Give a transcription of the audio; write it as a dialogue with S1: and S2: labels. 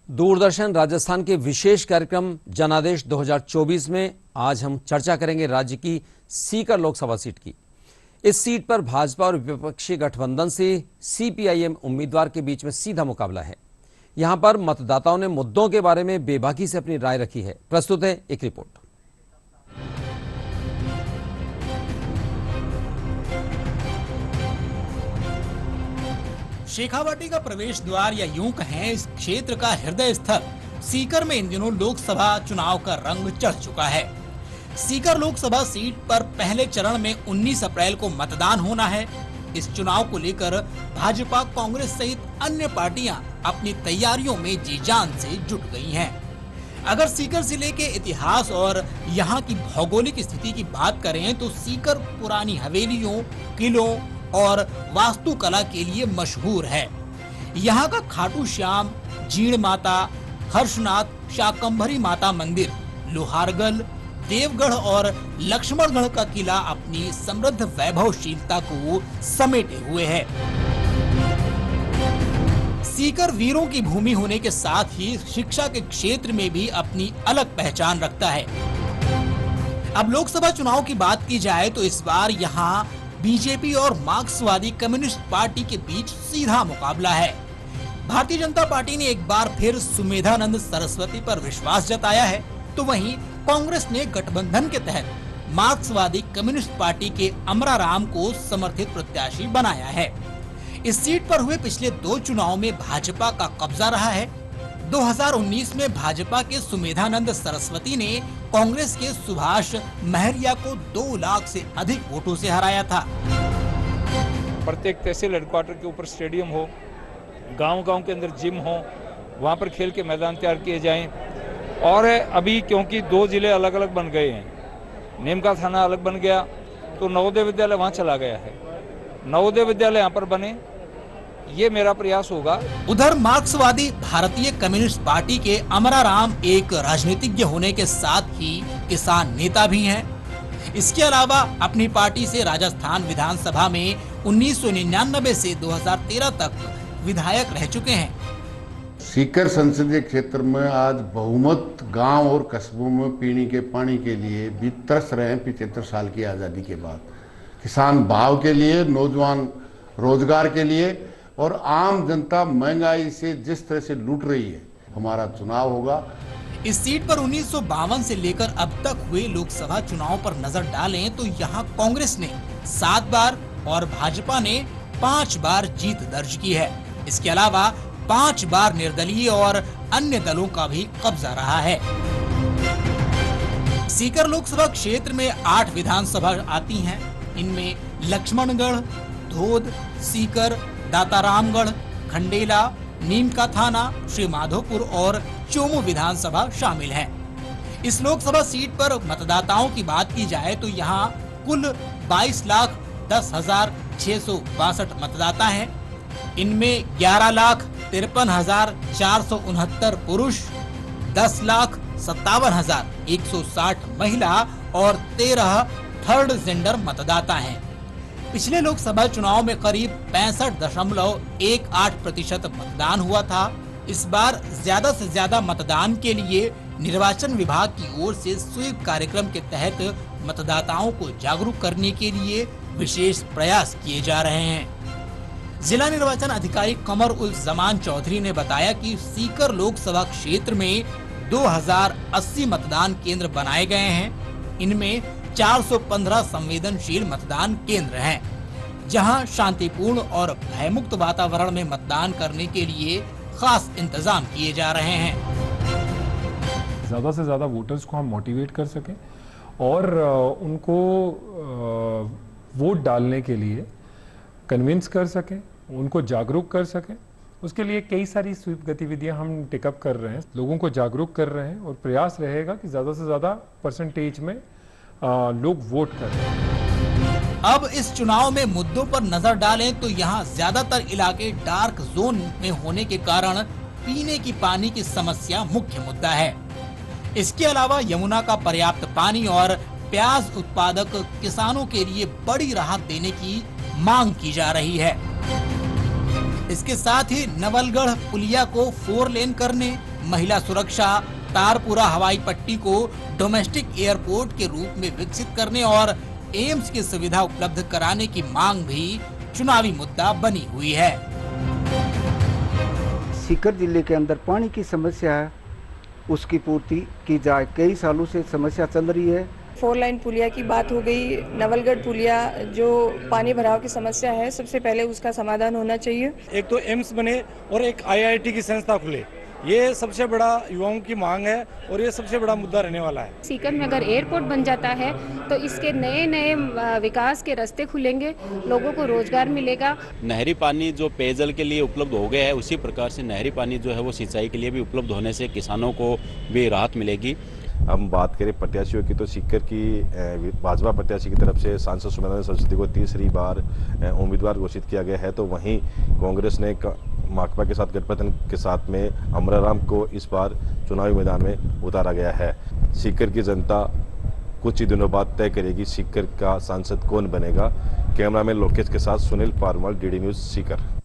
S1: दूरदर्शन राजस्थान के विशेष कार्यक्रम जनादेश 2024 में आज हम चर्चा करेंगे राज्य की सीकर लोकसभा सीट की। इस सीट पर भाजपा और विपक्षी गठबंधन से सीपीआईएम उम्मीदवार के बीच में सीधा मुकाबला है। यहां पर मतदाताओं ने मुद्दों के बारे में बेबाकी से अपनी राय रखी है। प्रस्तुत है एक रिपोर्ट।
S2: शेखावाटी का प्रवेश द्वार या यूं कहें इस क्षेत्र का हृदय स्थल सीकर में इन दिनों लोकसभा चुनाव का रंग चढ़ चुका है। सीकर लोकसभा सीट पर पहले चरण में 19 अप्रैल को मतदान होना है। इस चुनाव को लेकर भाजपा, कांग्रेस सहित अन्य पार्टियां अपनी तैयारियों में जी जान से जुट गई हैं। अगर सीकर जिले के इतिहास और यहाँ की भौगोलिक स्थिति की बात करें तो सीकर पुरानी हवेलियों, किलों और वास्तुकला के लिए मशहूर है। यहाँ का खाटू श्याम, जीण माता, हर्षनाथ, शाकंभरी माता मंदिर, लोहारगल, देवगढ़ और लक्ष्मणगढ़ का किला अपनी समृद्ध वैभवशीलता को समेटे हुए है। सीकर वीरों की भूमि होने के साथ ही शिक्षा के क्षेत्र में भी अपनी अलग पहचान रखता है। अब लोकसभा चुनाव की बात की जाए तो इस बार यहाँ बीजेपी और मार्क्सवादी कम्युनिस्ट पार्टी के बीच सीधा मुकाबला है। भारतीय जनता पार्टी ने एक बार फिर सुमेधानंद सरस्वती पर विश्वास जताया है, तो वहीं कांग्रेस ने गठबंधन के तहत मार्क्सवादी कम्युनिस्ट पार्टी के अमराराम को समर्थित प्रत्याशी बनाया है। इस सीट पर हुए पिछले 2 चुनाव में भाजपा का कब्जा रहा है। 2019 में भाजपा के सुमेधानंद सरस्वती ने कांग्रेस के सुभाष महरिया को 2 लाख से अधिक वोटों से हराया था।
S3: प्रत्येक तहसील हेडक्वार्टर के ऊपर स्टेडियम हो, गांव-गांव के अंदर जिम हो, वहां पर खेल के मैदान तैयार किए जाएं। और अभी क्योंकि 2 जिले अलग अलग बन गए हैं, नीमका थाना अलग बन गया तो नवोदय विद्यालय वहां चला गया है, नवोदय विद्यालय यहाँ पर बने, ये मेरा प्रयास होगा।
S2: उधर मार्क्सवादी भारतीय कम्युनिस्ट पार्टी के अमराराम एक राजनीतिज्ञ होने के साथ ही किसान नेता भी हैं। इसके अलावा अपनी पार्टी से राजस्थान विधानसभा में 1999 से 2013 तक विधायक रह चुके हैं।
S4: सीकर संसदीय क्षेत्र में आज बहुमत गांव और कस्बों में पीने के पानी के लिए भी तरस रहे हैं। 75 साल की आज़ादी के बाद किसान भाव के लिए, नौजवान रोजगार के लिए और आम जनता महंगाई से जिस तरह से लूट रही है, हमारा चुनाव होगा।
S2: इस सीट पर 1952 से लेकर अब तक हुए लोकसभा चुनाव पर नजर डालें तो यहाँ कांग्रेस ने 7 बार और भाजपा ने 5 बार जीत दर्ज की है। इसके अलावा 5 बार निर्दलीय और अन्य दलों का भी कब्जा रहा है। सीकर लोकसभा क्षेत्र में 8 विधानसभा आती हैं। इनमें लक्ष्मणगढ़, धोद, सीकर, दातारामगढ़, खंडेला, नीमका थाना, श्री माधोपुर और चोमू विधानसभा शामिल हैं। इस लोकसभा सीट पर मतदाताओं की बात की जाए तो यहाँ कुल 22,10,662 मतदाता हैं। इनमें 11,53,469 पुरुष, 10,57,160 महिला और 13 थर्ड जेंडर मतदाता हैं। पिछले लोकसभा चुनाव में करीब 65.18% मतदान हुआ था। इस बार ज्यादा से ज्यादा मतदान के लिए निर्वाचन विभाग की ओर से स्वीप कार्यक्रम के तहत मतदाताओं को जागरूक करने के लिए विशेष प्रयास किए जा रहे हैं। जिला निर्वाचन अधिकारी कमर उल जमान चौधरी ने बताया कि सीकर लोकसभा क्षेत्र में 2080 मतदान केंद्र बनाए गए हैं। इनमें 415 संवेदनशील मतदान केंद्र हैं, जहां शांतिपूर्ण और भयमुक्त वातावरण में मतदान करने के लिए खास इंतजाम किए जा रहे हैं।
S5: ज़्यादा से ज़्यादा वोटर्स को हम मोटिवेट कर सकें और उनको वोट डालने के लिए कन्विंस कर सकें, उनको जागरूक कर सकें। उसके लिए कई सारी स्वीप गतिविधियां हम टेकअप कर रहे हैं, लोगों को जागरूक कर रहे हैं और प्रयास रहेगा कि ज़्यादा से ज़्यादा परसेंटेज में लोग वोट करें।
S2: अब इस चुनाव में मुद्दों पर नजर डालें तो यहाँ ज्यादातर इलाके डार्क जोन में होने के कारण पीने की पानी की समस्या मुख्य मुद्दा है। इसके अलावा यमुना का पर्याप्त पानी और प्याज उत्पादक किसानों के लिए बड़ी राहत देने की मांग की जा रही है। इसके साथ ही नवलगढ़ पुलिया को 4 लेन करने, महिला सुरक्षा, तारपुरा हवाई पट्टी को डोमेस्टिक एयरपोर्ट के रूप में विकसित करने और एम्स की सुविधा उपलब्ध कराने की मांग भी चुनावी मुद्दा बनी हुई है।
S6: सीकर जिले के अंदर पानी की समस्या है, उसकी पूर्ति की जाए। कई सालों से समस्या चल रही है।
S7: 4 लाइन पुलिया की बात हो गई, नवलगढ़ पुलिया जो पानी भराव की समस्या है, सबसे पहले उसका समाधान होना चाहिए।
S8: एक तो एम्स बने और एक IIT की संस्था खुले, ये सबसे बड़ा युवाओं की मांग है और ये सबसे बड़ा मुद्दा रहने वाला है।
S9: सीकर में अगर एयरपोर्ट बन जाता है तो इसके नए नए विकास के रास्ते खुलेंगे, लोगों को रोजगार मिलेगा।
S10: नहरी पानी जो पेयजल के लिए उपलब्ध हो गया है, उसी प्रकार से नहरी पानी जो है वो सिंचाई के लिए भी उपलब्ध होने से किसानों को भी राहत मिलेगी।
S11: हम बात करें प्रत्याशियों की तो सीकर की भाजपा प्रत्याशी की तरफ से सांसद सुमेधा सरस्वती को तीसरी बार उम्मीदवार घोषित किया गया है, तो वहीं कांग्रेस ने माकपा के साथ गठबंधन के साथ में अमराराम को इस बार चुनावी मैदान में उतारा गया है। सीकर की जनता कुछ ही दिनों बाद तय करेगी सीकर का सांसद कौन बनेगा। कैमरामैन लोकेश के साथ सुनील पारमल, DD न्यूज़ सीकर।